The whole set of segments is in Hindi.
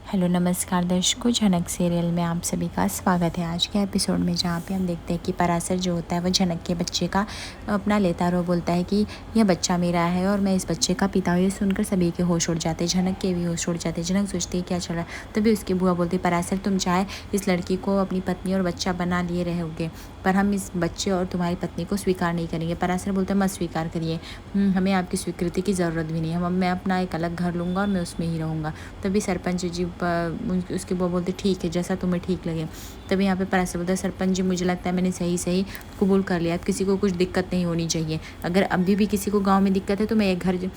हेलो नमस्कार दर्शकों, झनक सीरियल में आप सभी का स्वागत है। आज के एपिसोड में जहाँ पे हम देखते हैं कि पराशर जो होता है वो झनक के बच्चे का अपना लेता है और बोलता है कि यह बच्चा मेरा है और मैं इस बच्चे का पिता हूँ। ये सुनकर सभी के होश उड़ जाते हैं, झनक के भी होश उड़ जाते हैं। झनक सोचती है क्या चल रहा है। तभी उसकी बुआ बोलती, पराशर तुम चाहे इस लड़की को अपनी पत्नी और बच्चा बना लिए रहोगे, पर हम इस बच्चे और तुम्हारी पत्नी को स्वीकार नहीं करेंगे। पराशर बोलता है मत स्वीकार करिए, हमें आपकी स्वीकृति की ज़रूरत भी नहीं है। मैं अपना एक अलग घर लूँगा और मैं उसमें ही रहूँगा। तभी सरपंच जी उसकी बुआ बोलते ठीक है, जैसा तुम्हें ठीक लगे। तभी यहाँ पे पराशर बोलता है सरपंच जी मुझे लगता है मैंने सही सही कबूल कर लिया, अब किसी को कुछ दिक्कत नहीं होनी चाहिए। अगर अभी भी किसी को गाँव में दिक्कत है तो मैं एक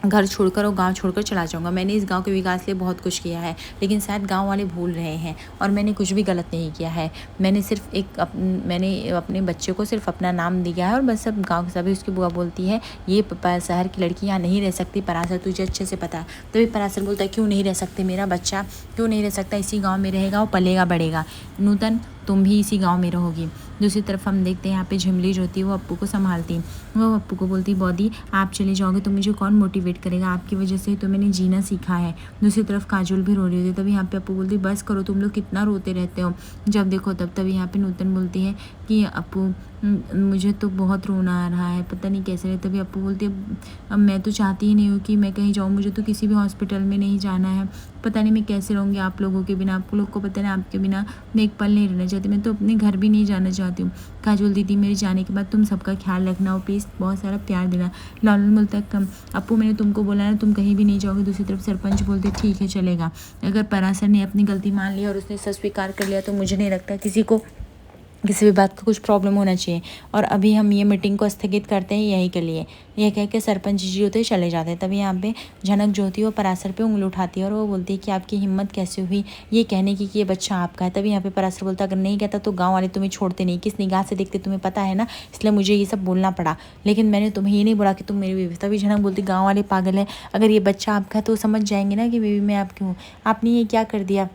घर छोड़कर और गांव छोड़कर चला जाऊंगा। मैंने इस गांव के विकास के लिए बहुत कुछ किया है, लेकिन शायद गांव वाले भूल रहे हैं और मैंने कुछ भी गलत नहीं किया है। मैंने सिर्फ मैंने अपने बच्चे को सिर्फ अपना नाम दिया है और बस सब गांव सभी। उसकी बुआ बोलती है ये शहर की लड़की यहाँ नहीं रह सकती पराशर, तुझे अच्छे से पता है। तभी पराशर बोलता है क्यों नहीं रह सकते, मेरा बच्चा क्यों नहीं रह सकता, इसी गाँव में रहेगा और पलेगा बढ़ेगा। नूतन तुम भी इसी गांव में रहोगी। दूसरी तरफ हम देखते हैं यहाँ पे झिमली जो होती है वो अप्पू को संभालती। वो अप्पू को बोलती बॉडी आप चले जाओगे तो मुझे कौन मोटिवेट करेगा, आपकी वजह से तो मैंने जीना सीखा है। दूसरी तरफ काजोल भी रो रही होती है। तभी यहाँ पे अप्पू बोलती बस करो, तुम लोग कितना रोते रहते हो जब देखो तब। तभी यहाँ पे नूतन बोलती है कि अप्पू मुझे तो बहुत रोना आ रहा है, पता नहीं कैसे रहे। तभी अप्पू बोलती है अब मैं तो चाहती ही नहीं हूँ कि मैं कहीं जाऊँ, मुझे तो किसी भी हॉस्पिटल में नहीं जाना है। पता नहीं मैं कैसे रहूँगी आप लोगों के बिना, आप लोग को पता है आपके बिना मैं एक पल नहीं रहना चाहती, मैं तो अपने घर भी नहीं जाना चाहती हूँ। काजोल दीदी मेरे जाने के बाद तुम सबका ख्याल रखना और प्लीज़ बहुत सारा प्यार देना। लालन बोलता है कम अप्पू मैंने तुमको बोला ना तुम कहीं भी नहीं जाओगे। दूसरी तरफ सरपंच बोलते ठीक है चलेगा। अगर पराशर ने अपनी गलती मान ली और उसने सच स्वीकार कर लिया तो मुझे नहीं लगता किसी भी बात का कुछ प्रॉब्लम होना चाहिए। और अभी हम ये मीटिंग को स्थगित करते हैं यही के लिए। यह कह के सरपंच जी होते चले जाते हैं। तभी यहाँ पे झनक जो होती है वो पराशर पे उंगली उठाती है और वो बोलती है कि आपकी हिम्मत कैसे हुई ये कहने की कि ये बच्चा आपका है। तभी यहाँ पे पराशर बोलता अगर नहीं कहता तो गाँव वाले तुम्हें छोड़ते नहीं, किस निगाह से देखते तुम्हें पता है ना, इसलिए मुझे ये सब बोलना पड़ा, लेकिन मैंने तुम्हें ये नहीं बोला कि तुम मेरी बीवी। तभी झनक बोलती गाँव वाले पागल है, अगर ये बच्चा आपका है तो समझ जाएंगे ना कि बीवी मैं आपकी हूँ। आपने ये क्या कर दिया,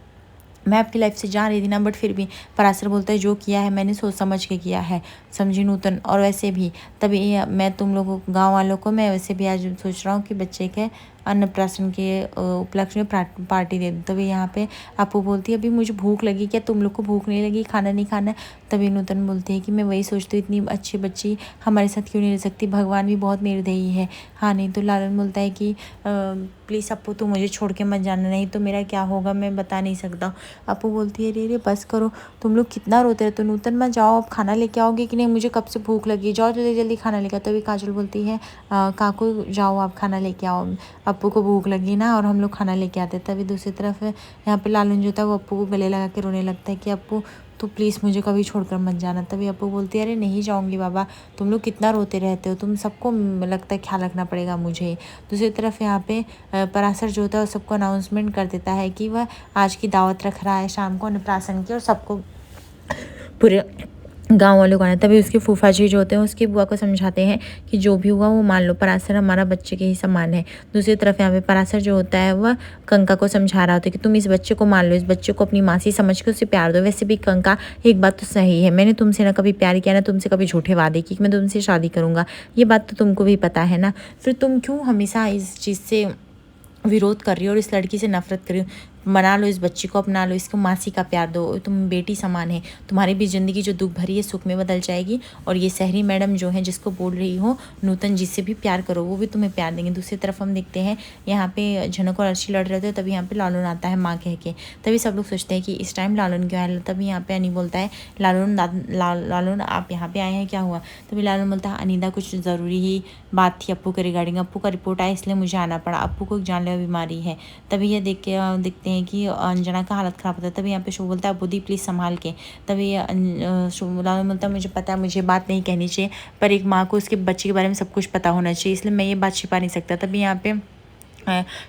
मैं आपकी लाइफ से जा रही थी ना, बट फिर भी। पराशर बोलता है जो किया है मैंने सोच समझ के किया है, समझी नूतन। और वैसे भी तभी मैं तुम लोगों गांव वालों को मैं वैसे भी आज सोच रहा हूँ कि बच्चे के अन्नप्राशन के उपलक्ष्य में पार्टी दे दूँ। तभी यहाँ पे अप्पू बोलती है अभी मुझे भूख लगी, क्या तुम लोग को भूख नहीं लगी, खाना नहीं खाना। तभी नूतन बोलती है कि मैं वही सोचती हूँ इतनी अच्छी बच्ची हमारे साथ क्यों नहीं रह सकती, भगवान भी बहुत निर्दयी है। हाँ नहीं तो लालन बोलता है कि प्लीज़ अप्पू तू मुझे छोड़ के मत जाना, नहीं तो मेरा क्या होगा मैं बता नहीं सकता। अप्पू बोलती है रे बस करो, तुम लोग कितना रोते रहते हो। नूतन मत जाओ, अब खाना लेके आओगे कि नहीं, मुझे कब से भूख लगी, जाओ जल्दी जल्दी खाना लेके आओ। तभी काजल बोलती है काकू जाओ आप खाना लेके आओ, अप्पू को भूख लगी ना, और हम लोग खाना लेके आते। तभी दूसरी तरफ यहाँ पे लालन जो था वो अप्पू को गले लगा के रोने लगता है कि अप्पू तो प्लीज़ मुझे कभी छोड़कर मत जाना। तभी अप्पू बोलती है अरे नहीं जाऊँगी बाबा, तुम लोग कितना रोते रहते हो, तुम सबको लगता है ख्याल रखना पड़ेगा मुझे। दूसरी तरफ यहाँ पे पराशर जो होता है सबको अनाउंसमेंट कर देता है कि वह आज की दावत रख रहा है शाम को अन्नप्राशन की, और सबको पूरे गांव वालों को आना। तभी उसके फूफा जी जो होते हैं उसकी बुआ को समझाते हैं कि जो भी हुआ वो मान लो, पराशर हमारा बच्चे के ही समान है। दूसरी तरफ यहाँ पे पराशर जो होता है वह कंका को समझा रहा होता है कि तुम इस बच्चे को मान लो, इस बच्चे को अपनी मासी समझ के उसे प्यार दो। वैसे भी कंका एक बात तो सही है, मैंने तुमसे ना कभी प्यार किया ना तुमसे कभी झूठे वादे की कि मैं तुमसे शादी करूँगा, ये बात तो तुमको भी पता है ना, फिर तुम क्यों हमेशा इस चीज़ से विरोध कर रही हो और इस लड़की से नफरत कर रही हो। मना लो इस बच्ची को, अपना लो, इसको मासी का प्यार दो, तुम बेटी समान है, तुम्हारी भी ज़िंदगी जो दुख भरी है सुख में बदल जाएगी। और ये शहरी मैडम जो है जिसको बोल रही हो नूतन जिससे भी प्यार करो वो भी तुम्हें प्यार देंगे। दूसरी तरफ हम देखते हैं यहाँ पे झनक और अर्शी लड़ रहे थे, तभी यहाँ पे लालन आता है माँ कह के। तभी सब लोग सोचते हैं कि इस टाइम लालन क्यों आया। तभी यहाँ पे अनी बोलता है लालन आप यहाँ पे आए हैं क्या हुआ। तभी लालन बोलता है अनीदा कुछ ज़रूरी ही बात थी अप्पू के रिगार्डिंग, अप्पू का रिपोर्ट आया इसलिए मुझे आना पड़ा, अप्पू को एक जानलेवा बीमारी है। तभी ये देखते हैं कि अंजना का हालत ख़राब होता है। तभी यहाँ पे शुभ बोलता है बुद्धि प्लीज़ संभाल के। तभी शुभ बोलता है मुझे पता है मुझे बात नहीं कहनी चाहिए, पर एक माँ को उसके बच्चे के बारे में सब कुछ पता होना चाहिए, इसलिए मैं ये बात छिपा नहीं सकता। तभी यहाँ पे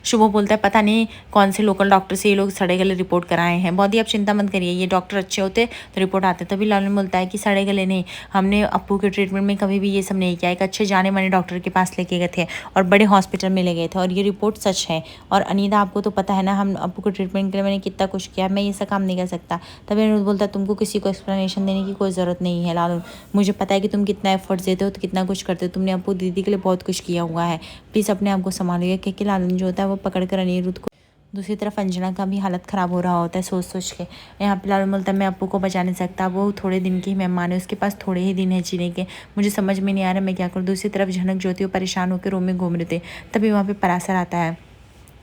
शुभ बोलता है पता नहीं कौन से लोकल डॉक्टर से ये लोग सड़े गले रिपोर्ट कराए हैं, बहुत ही आप चिंता मत करिए, ये डॉक्टर अच्छे होते तो रिपोर्ट आते। तभी लालन बोलता है कि सड़े गले नहीं, हमने अप्पू के ट्रीटमेंट में कभी भी ये सब नहीं किया, एक अच्छे जाने माने डॉक्टर के पास लेके गए थे और बड़े हॉस्पिटल में ले गए थे और ये रिपोर्ट सच है। और अनीता आपको तो पता है ना हम अप्पू के ट्रीटमेंट के लिए मैंने कितना कुछ किया, मैं ये सब काम नहीं कर सकता। तभी अनिरुद्ध बोलता है तुमको किसी को एक्सप्लेनेशन देने की कोई ज़रूरत नहीं है लालन, मुझे पता है कि तुम कितना एफर्ट्स देते हो तो कितना कुछ करते हो, तुमने अप्पू दीदी के लिए बहुत कुछ किया हुआ है, प्लीज़ अपने आप को संभालिए। क्योंकि लालन जो होता है वो पकड़ कर अनिरुद्ध को दूसरी तरफ अंजना का भी हालत ख़राब हो रहा होता है सोच सोच के। यहाँ पे लालू बोलता है मैं अप्पू को बचा नहीं सकता, वो थोड़े दिन की मेहमान है, उसके पास थोड़े ही दिन है जीने के, मुझे समझ में नहीं आ रहा मैं क्या करूँ। दूसरी तरफ झनक ज्योति परेशान होकर रूम में घूम रहे थे, तभी वहाँ पे परासर आता है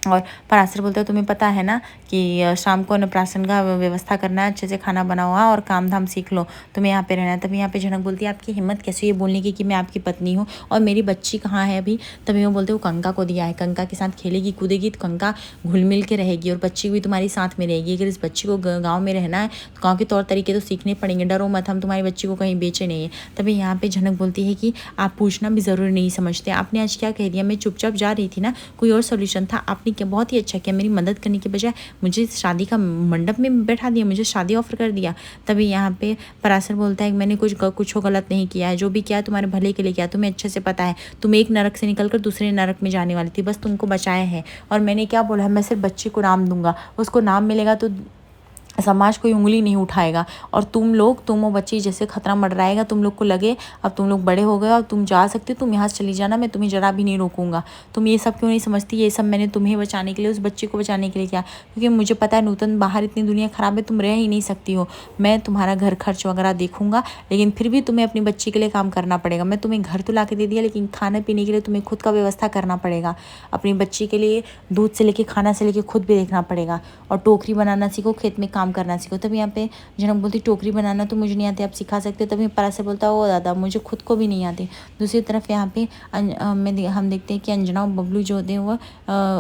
और पराशर बोलता है तुम्हें पता है ना कि शाम को अन्नप्राशन का व्यवस्था करना है, अच्छे से खाना बना हुआ और काम धाम सीख लो, तुम्हें यहाँ पे रहना है। तभी यहाँ पे झनक बोलती है आपकी हिम्मत कैसे ये बोलने की कि मैं आपकी पत्नी हूँ और मेरी बच्ची कहाँ है अभी। तभी वो बोलते वो कंका को दिया है, कंका के साथ खेलेगी कूदेगी तो कंका घुल मिल के रहेगी और बच्ची भी तुम्हारी साथ में रहेगी। अगर इस बच्ची को गाँव में रहना है तो गाँव के तौर तरीके तो सीखने पड़ेंगे, डरो मत, हम तुम्हारी बच्ची को कहीं बेचे नहीं है। तभी यहाँ पे झनक बोलती है कि आप पूछना भी ज़रूरी नहीं समझते, आपने आज क्या कह दिया, मैं चुपचाप जा रही थी ना, कोई और सोल्यूशन था, आपने क्या बहुत ही अच्छा किया, मेरी मदद करने के बजाय मुझे शादी का मंडप में बैठा दिया, मुझे शादी ऑफर कर दिया। तभी यहाँ पे पराशर बोलता है मैंने कुछ गलत नहीं किया है, जो भी किया है तुम्हारे भले के लिए किया, तुम्हें अच्छे से पता है तुम एक नरक से निकलकर दूसरे नरक में जाने वाली थी, बस तुमको बचाया है। और मैंने क्या बोला है, मैं सिर्फ बच्चे को नाम दूंगा, उसको नाम मिलेगा तो समाज कोई उंगली नहीं उठाएगा और तुम वो बच्ची जैसे खतरा मंडराएगा, तुम लोग को लगे अब तुम लोग बड़े हो गए और तुम जा सकते हो, तुम यहाँ से चली जाना, मैं तुम्हें जरा भी नहीं रोकूंगा। तुम ये सब क्यों नहीं समझती, ये सब मैंने तुम्हें बचाने के लिए, उस बच्चे को बचाने के लिए किया, क्योंकि मुझे पता है नूतन बाहर इतनी दुनिया ख़राब है, तुम रह ही नहीं सकती हो। मैं तुम्हारा घर खर्च वगैरह देखूंगा, लेकिन फिर भी तुम्हें अपनी बच्ची के लिए काम करना पड़ेगा। मैं तुम्हें घर तो ला के दे दिया, लेकिन खाने पीने के लिए तुम्हें खुद का व्यवस्था करना पड़ेगा। अपनी बच्ची के लिए दूध से लेके खाना से लेके खुद भी देखना पड़ेगा और टोकरी बनाना सीखो, खेत में काम करना सीखो। तभी यहाँ पे जनक बोलती टोकरी बनाना तो मुझे नहीं आती, आप सिखा सकते। तभी पराशर बोलता है ओ दादा मुझे खुद को भी नहीं आती। दूसरी तरफ यहाँ पे हम देखते हैं कि अंजना और बबलू जो होते हैं वो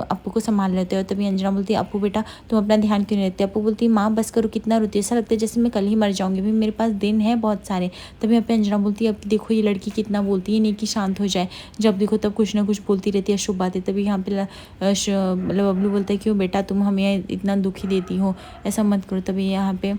अप्पू को संभाल लेते हैं। तभी अंजना बोलती है अप्पू बेटा तुम अपना ध्यान क्यों नहीं रखते। अप्पू बोलती है माँ बस करो, कितना रोती है, ऐसा लगता है जैसे मैं कल ही मर जाऊँगी, भाई मेरे पास दिन है बहुत सारे। तभी यहाँ पे अंजना बोलती है अब देखो ये लड़की कितना बोलती है, नहीं कि शांत हो जाए, जब देखो तब कुछ ना कुछ बोलती रहती है शुभ बातें। तभी यहाँ पे मतलब बबलू बोलता है क्यों बेटा तुम हमें इतना दुखी देती हो, ऐसा मत करो। तभी यहाँ पे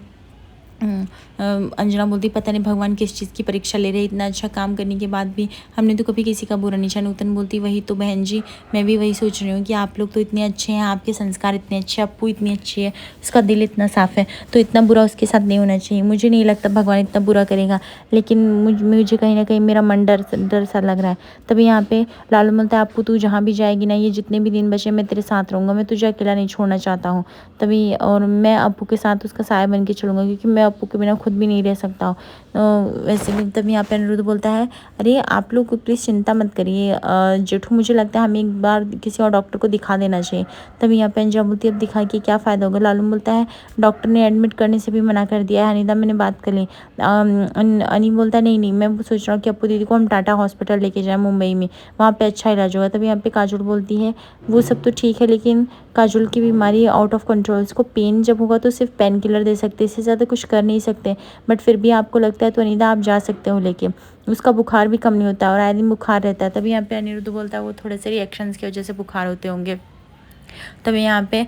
अंजना बोलती पता नहीं भगवान किस चीज़ की परीक्षा ले रहे, इतना अच्छा काम करने के बाद भी हमने तो कभी किसी का बुरा नहीं चाहा। नूतन बोलती वही तो बहन जी, मैं भी वही सोच रही हूँ कि आप लोग तो इतने अच्छे हैं, आपके संस्कार इतने अच्छे, अप्पू इतनी अच्छी है, उसका दिल इतना साफ़ है, तो इतना बुरा उसके साथ नहीं होना चाहिए। मुझे नहीं लगता भगवान इतना बुरा करेगा, लेकिन मुझे कहीं ना कहीं मेरा मन डर सा लग रहा है। तभी यहाँ पे लालू बोलता है अप्पू तू जहाँ भी जाएगी ना, ये जितने भी दिन बचे मैं तेरे साथ रहूँगा, मैं तुझे अकेला नहीं छोड़ना चाहता हूँ। तभी और मैं अप्पू के साथ उसका साया बन के चलूँगा, क्योंकि मैं अप्पू के बिना खुद भी नहीं रह सकता हूँ। वैसे भी तभी यहाँ पे अनिरुद्ध बोलता है अरे आप लोग प्लीज़ चिंता मत करिए जेठू, मुझे लगता है हमें एक बार किसी और डॉक्टर को दिखा देना चाहिए। तभी यहाँ पे अंजना बोलती है अब दिखा के क्या फ़ायदा होगा। लालू बोलता है डॉक्टर ने एडमिट करने से भी मना कर दिया है, हनीदा मैंने बात कर ली। अनी बोलता है नहीं मैं सोच रहा हूँ कि अप्पू दीदी को हम टाटा हॉस्पिटल लेके जाएँ मुंबई में, वहाँ पे अच्छा इलाज होगा। तभी यहाँ पे काजोल बोलती है वो सब तो ठीक है, लेकिन काजोल की बीमारी आउट ऑफ कंट्रोल, इसको पेन जब होगा तो सिर्फ पेन किलर दे सकते, इससे ज़्यादा कुछ कर नहीं सकते। बट फिर भी आपको लगता है तो अनीता आप जा सकते हो लेके, उसका बुखार भी कम नहीं होता और आए दिन बुखार रहता है। तभी यहाँ पे अनिरुद्ध बोलता है वो थोड़े से रिएक्शंस की वजह से बुखार होते होंगे। तभी यहाँ पे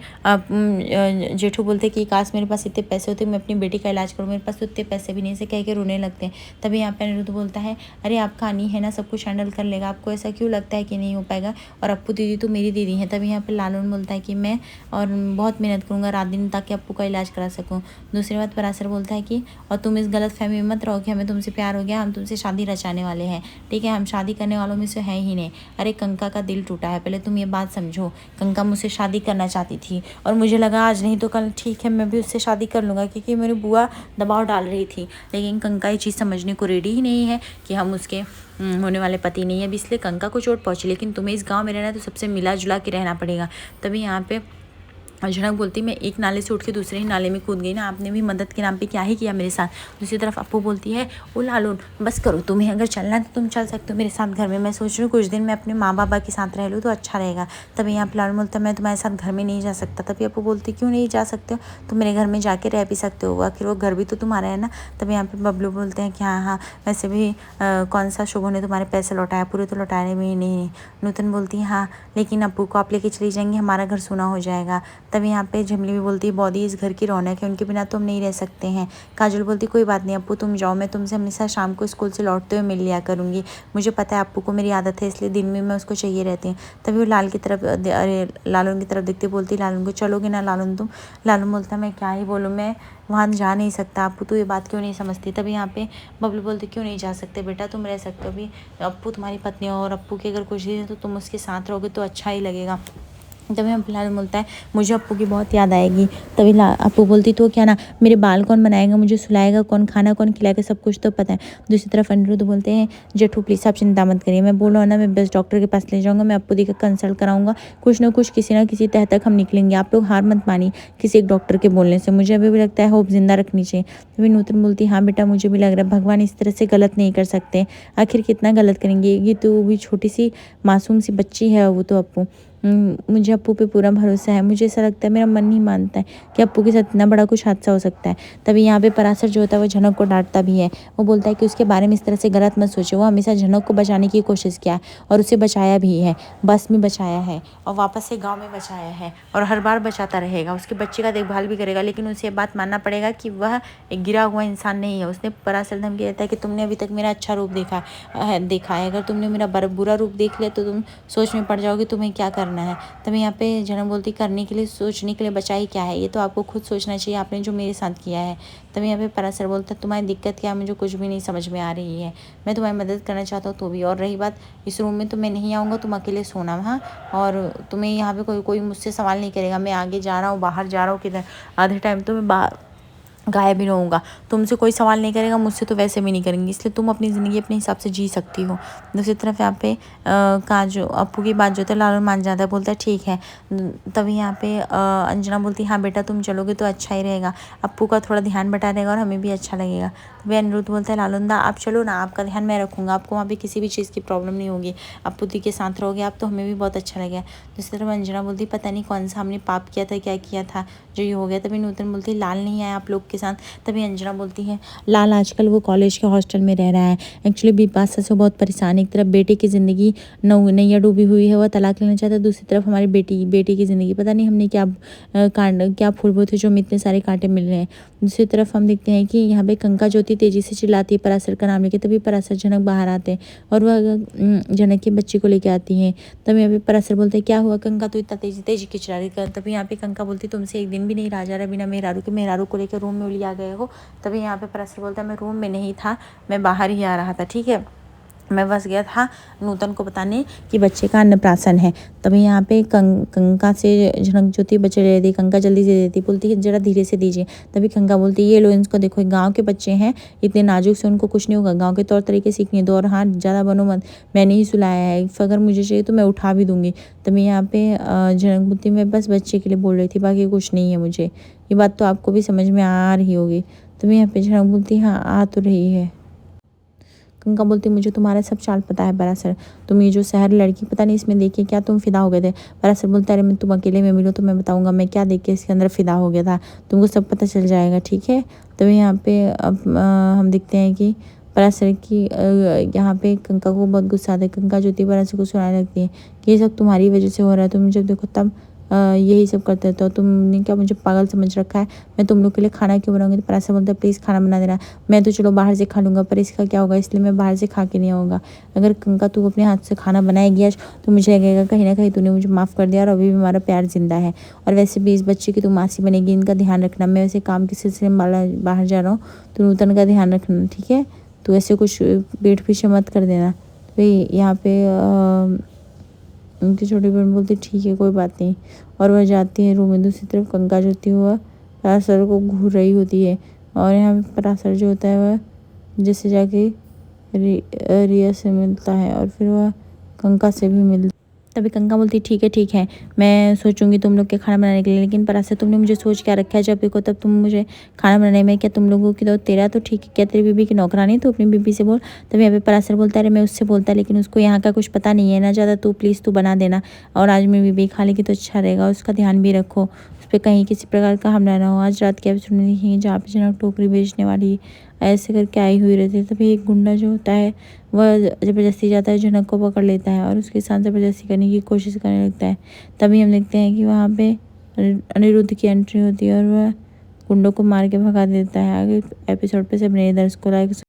जेठू बोलते कि काश मेरे पास इतने पैसे होते मैं अपनी बेटी का इलाज करूँ, मेरे पास तो इतने पैसे भी नहीं, से कह के रोने लगते हैं। तभी यहाँ पे अनिरुद्ध बोलता है अरे आपका अनी है ना, सब कुछ हैंडल कर लेगा, आपको ऐसा क्यों लगता है कि नहीं हो पाएगा, और अप्पू दीदी तो मेरी दीदी है। तभी यहाँ पे लालून बोलता है कि मैं और बहुत मेहनत करूँगा रात दिन ताकि अप्पू का इलाज करा सकूँ। दूसरी बात पराशर बोलता है कि और तुम इस गलत फहमी में मत रहो कि हमें तुमसे प्यार हो गया, हम तुमसे शादी रचाने वाले हैं, ठीक है, हम शादी करने वालों में से है ही नहीं। अरे कंका का दिल टूटा है, पहले तुम ये बात समझो, कंका मुझसे शादी करना चाहती थी और मुझे लगा आज नहीं तो कल ठीक है मैं भी उससे शादी कर लूँगा, क्योंकि मेरी बुआ दबाव डाल रही थी, लेकिन कंका ये चीज़ समझने को रेडी ही नहीं है कि हम उसके होने वाले पति नहीं है। अब इसलिए कंका को चोट पहुँची, लेकिन तुम्हें इस गाँव में रहना है तो सबसे मिला जुला के रहना पड़ेगा। तभी यहाँ पे झनक बोलती मैं एक नाले से उठ के दूसरे ही नाले में कूद गई ना, आपने भी मदद के नाम पे क्या ही किया मेरे साथ। दूसरी तरफ अप्पू बोलती है ओ लालून बस करो, तुम्हें अगर चलना है तो तुम चल सकते हो मेरे साथ घर में, मैं सोच रही हूँ कुछ दिन मैं अपने माँ बाबा के साथ रह लूँ तो अच्छा रहेगा। तभी यहाँ पे लालून बोलता मैं तुम्हारे साथ घर में नहीं जा सकता। तभी अप्पू बोलती क्यों नहीं जा सकते हो, तुम मेरे घर में जाके रह भी सकते हो, आखिर वो घर भी तो तुम्हारा है ना। तभी यहाँ पे बबलू बोलते हैं कि हाँ वैसे भी कौन सा शुभ ने तुम्हारे पैसे लौटाया, पूरे तो लौटाने में ही नहीं। नूतन बोलती है हाँ लेकिन अप्पू को आप लेके चली जाएंगी, हमारा घर सूना हो जाएगा। तभी यहाँ पे झिमली भी बोलती है बॉडी इस घर की रौनक है, उनके बिना तो हम नहीं रह सकते हैं। काजल बोलती कोई बात नहीं अप्पू तुम जाओ, मैं तुमसे हमेशा शाम को स्कूल से लौटते हुए मिल लिया करूँगी, मुझे पता है अप्पू को मेरी आदत है, इसलिए दिन में मैं उसको चाहिए रहती हूँ। तभी वो लाल की तरफ अरे लालून की तरफ देखती बोलती लालून को चलोगे ना लालून तुम। लालून बोलता मैं क्या ही बोलूँ, मैं वहाँ जा नहीं सकता अप्पू, तो ये बात क्यों नहीं समझती। तभी यहाँ पे बबलू बोलती क्यों नहीं जा सकते बेटा, तुम रह सकते हो, अभी अप्पू तुम्हारी पत्नी हो और अप्पू की अगर कुछ दिन है तो तुम उसके साथ रहोगे तो अच्छा ही लगेगा। तभी हम फिलहाल बोलता है मुझे अप्पू की बहुत याद आएगी। तभी अप्पू बोलती तो क्या ना, मेरे बाल कौन बनाएगा, मुझे सुलाएगा कौन, खाना कौन खिलाएगा, सब कुछ तो पता है। दूसरी तरफ अनिरुद्ध बोलते हैं जेठू प्लीज़ आप चिंता मत करिए, मैं बोल रहा हूँ ना, मैं बस डॉक्टर के पास ले जाऊँगा, मैं अप्पू दी का कंसल्ट कराऊँगा, कुछ ना कुछ किसी ना किसी तह तक हम निकलेंगे। आप लोग हार मत मानिए किसी एक डॉक्टर के बोलने से, मुझे अभी भी लगता है होप जिंदा रखनी चाहिए। तभी नूतन बोलती हाँ बेटा मुझे भी लग रहा है भगवान इस तरह से गलत नहीं कर सकते, आखिर कितना गलत करेंगे, ये तो भी छोटी सी मासूम सी बच्ची है वो तो अप्पू। मुझे अप्पू पे पूरा भरोसा है। मुझे ऐसा लगता है, मेरा मन नहीं मानता है कि अप्पू के साथ इतना बड़ा कुछ हादसा हो सकता है। तभी यहाँ पे पराशर जो होता है वो झनक को डांटता भी है। वो बोलता है कि उसके बारे में इस तरह से गलत मत सोचो, वो हमेशा झनक को बचाने की कोशिश किया और उसे बचाया भी है, बस में बचाया है और वापस से गाँव में बचाया है और हर बार बचाता रहेगा, उसके बच्चे का देखभाल भी करेगा। लेकिन उसे बात मानना पड़ेगा कि वह एक गिरा हुआ इंसान नहीं है। उसने पराशर धमकी देता है कि तुमने अभी तक मेरा अच्छा रूप देखा है, अगर तुमने मेरा बुरा रूप देख लिया तो तुम सोच में पड़ जाओगे तुम्हें क्या करना है। तभी यहाँ पे झनक बोलती करने के लिए सोचने के लिए बचाई क्या है, ये तो आपको खुद सोचना चाहिए, आपने जो मेरे साथ किया है। तभी यहाँ पे पराशर बोलता तुम्हारी दिक्कत क्या है, मुझे कुछ भी नहीं समझ में आ रही है, मैं तुम्हारी मदद करना चाहता हूँ तो भी। और रही बात इस रूम में तो मैं नहीं आऊँगा, तुम अकेले सोना वहाँ, और तुम्हें यहाँ पे कोई मुझसे सवाल नहीं करेगा। मैं आगे जा रहा हूँ, बाहर जा रहा हूँ किधर, आधे टाइम तो मैं बाहर गायब ही रहूँगा, तुमसे कोई सवाल नहीं करेगा, मुझसे तो वैसे भी नहीं करेंगे, इसलिए तुम अपनी ज़िंदगी अपने हिसाब से जी सकती हो। दूसरी तरफ यहाँ पे काजू अप्पू की बात जो है लालू मान जाता है, बोलता है ठीक है। तभी यहाँ पे अंजना बोलती हाँ बेटा तुम चलोगे तो अच्छा ही रहेगा, अप्पू का थोड़ा ध्यान बटा रहेगा और हमें भी अच्छा लगेगा। तभी अनिरुद्ध बोलता है लालूंदा आप चलो ना, आपका ध्यान मैं रखूँगा, आपको वहाँ पे किसी भी चीज़ की प्रॉब्लम नहीं होगी, अप्पू दी के साथ रहोगे आप तो हमें भी बहुत अच्छा लगेगा। दूसरी तरफ अंजना बोलती पता नहीं कौन सा हमने पाप किया था, क्या किया था जो ये हो गया। तभी नूतन बोलती लाल नहीं आया आप लोग के साथ। तभी अंजना बोलती है लाल आजकल वो कॉलेज के हॉस्टल में रह रहा है, एक्चुअली बिपाशा से बहुत परेशान है, एक तरफ बेटे की ज़िंदगी नैया डूबी हुई है, वह तलाक लेना चाहता है, दूसरी तरफ हमारी बेटी की ज़िंदगी पता नहीं हमने क्या फूल बोए थे जो हमें इतने सारे कांटे मिल रहे हैं। दूसरी तरफ हम देखते हैं कि यहाँ पे कंका ज्योति तेजी से चिल्लाती है पराशर का नाम लेके, तभी पराशर जनक बाहर आते हैं और वह जनक की बच्ची को लेके आती हैं। तभी यहाँ पे पराशर बोलते हैं क्या हुआ कंका तो इतना तेजी की चिल्ला रही कर। तभी यहाँ पे कंका बोलती तुमसे एक दिन भी नहीं रहा जा रहा बिना मेहरारू के, मेहरारू को लेकर रूम में लिया गए हो। तभी यहाँ पे पराशर बोलता है मैं रूम में नहीं था, मैं बाहर ही आ रहा था, ठीक है, मैं बस गया था नूतन को बताने कि बच्चे का अन्नप्राशन है। तभी यहाँ पे कंका से झनक ज्योति बच्चे ले देती, कंका जल्दी से देती, बोलती है जरा धीरे से दीजिए। तभी कंका बोलती है ये लो इनको देखो, गांव के बच्चे हैं इतने नाजुक से उनको कुछ नहीं होगा, गांव के तौर तरीके सीखने दो, और हाँ ज़्यादा बनो मत, मैंने ही सुलाया है, अगर मुझे चाहिए तो मैं उठा भी दूंगी। तभी यहाँ पे झनक बोलती मैं बस बच्चे के लिए बोल रही थी, बाकी कुछ नहीं है मुझे, ये बात तो आपको भी समझ में आ रही होगी। तभी यहाँ पे झनक बोलती हाँ आ तो रही है। कंका बोलती मुझे तुम्हारा सब चाल पता है पराशर, तुम ये जो शहर लड़की पता नहीं इसमें देखिए क्या तुम फिदा हो गए थे। पराशर बोलता है अरे मैं तुम अकेले में मिलो तो मैं बताऊंगा मैं क्या देख के इसके अंदर फिदा हो गया था, तुमको सब पता चल जाएगा, ठीक है। तभी यहाँ पे अब हम देखते हैं कि पराशर की यहाँ पे कंका को बहुत गुस्सा आता है। कंका ज्योति पराशर को सुनाने लगती है कि ये सब तुम्हारी वजह से हो रहा है, तुम जब देखो तब यही सब करते तो तुमने क्या मुझे पागल समझ रखा है, मैं तुम लोग के लिए खाना क्यों बनाऊंगी। तो पराशर बोलता है प्लीज़ खाना बना देना, मैं तो चलो बाहर से खा लूँगा पर इसका क्या होगा, इसलिए मैं बाहर से खा के नहीं आऊँगा। अगर कंका तू अपने हाथ से खाना बनाएगी आज तो मुझे लगेगा कहीं ना कहीं तूने मुझे माफ़ कर दिया और अभी भी हमारा प्यार जिंदा है, और वैसे भी इस बच्चे की तू मासी बनेगी, इनका ध्यान रखना, मैं वैसे काम के सिलसिले में बाहर जा रहा हूँ तो नूतन का ध्यान रखना, ठीक है, तो ऐसे कुछ पेट पीछे मत कर देना। तो यहाँ पे उनकी छोटी बहन बोलती ठीक है कोई बात नहीं, और वह जाती है रूम में। दूसरी तरफ कंका ज्योति हुआ पराशर को घूर रही होती है, और यहाँ पे पराशर जो होता है वह जैसे जाके रिया से मिलता है और फिर वह कंका से भी मिलता। तभी कंका बोलती ठीक है मैं सोचूंगी तुम लोग के खाना बनाने के लिए, लेकिन पराशर तुमने मुझे सोच क्या रखा है, जब देखो तब तुम मुझे खाना बनाने में, क्या तुम लोगों की तो तेरा तो ठीक है, क्या तेरी बीबी की नौकरानी तो अपनी बीबी से बोल। तभी यहाँ पे पराशर बोलता है अरे मैं उससे बोलता लेकिन उसको यहाँ का कुछ पता नहीं है ना ज़्यादा, तू प्लीज़ तू बना देना, और आज मेरी बीबी खा लेगी तो अच्छा रहेगा, उसका ध्यान भी रखो, उस पर कहीं किसी प्रकार का हमला ना हो। आज रात के एपिसोड में देखेंगे जहाँ पे जनक टोकरी बेचने वाली ऐसे करके आई हुई रहती है। तभी एक गुंडा जो होता है वह ज़बरदस्ती जाता है, जनक को पकड़ लेता है और उसके साथ ज़बरदस्ती करने की कोशिश करने लगता है। तभी हम देखते हैं कि वहाँ पे अनिरुद्ध की एंट्री होती है और वह गुंडों को मार के भगा देता है। आगे एपिसोड पे सब नए दर्शकों को लाइक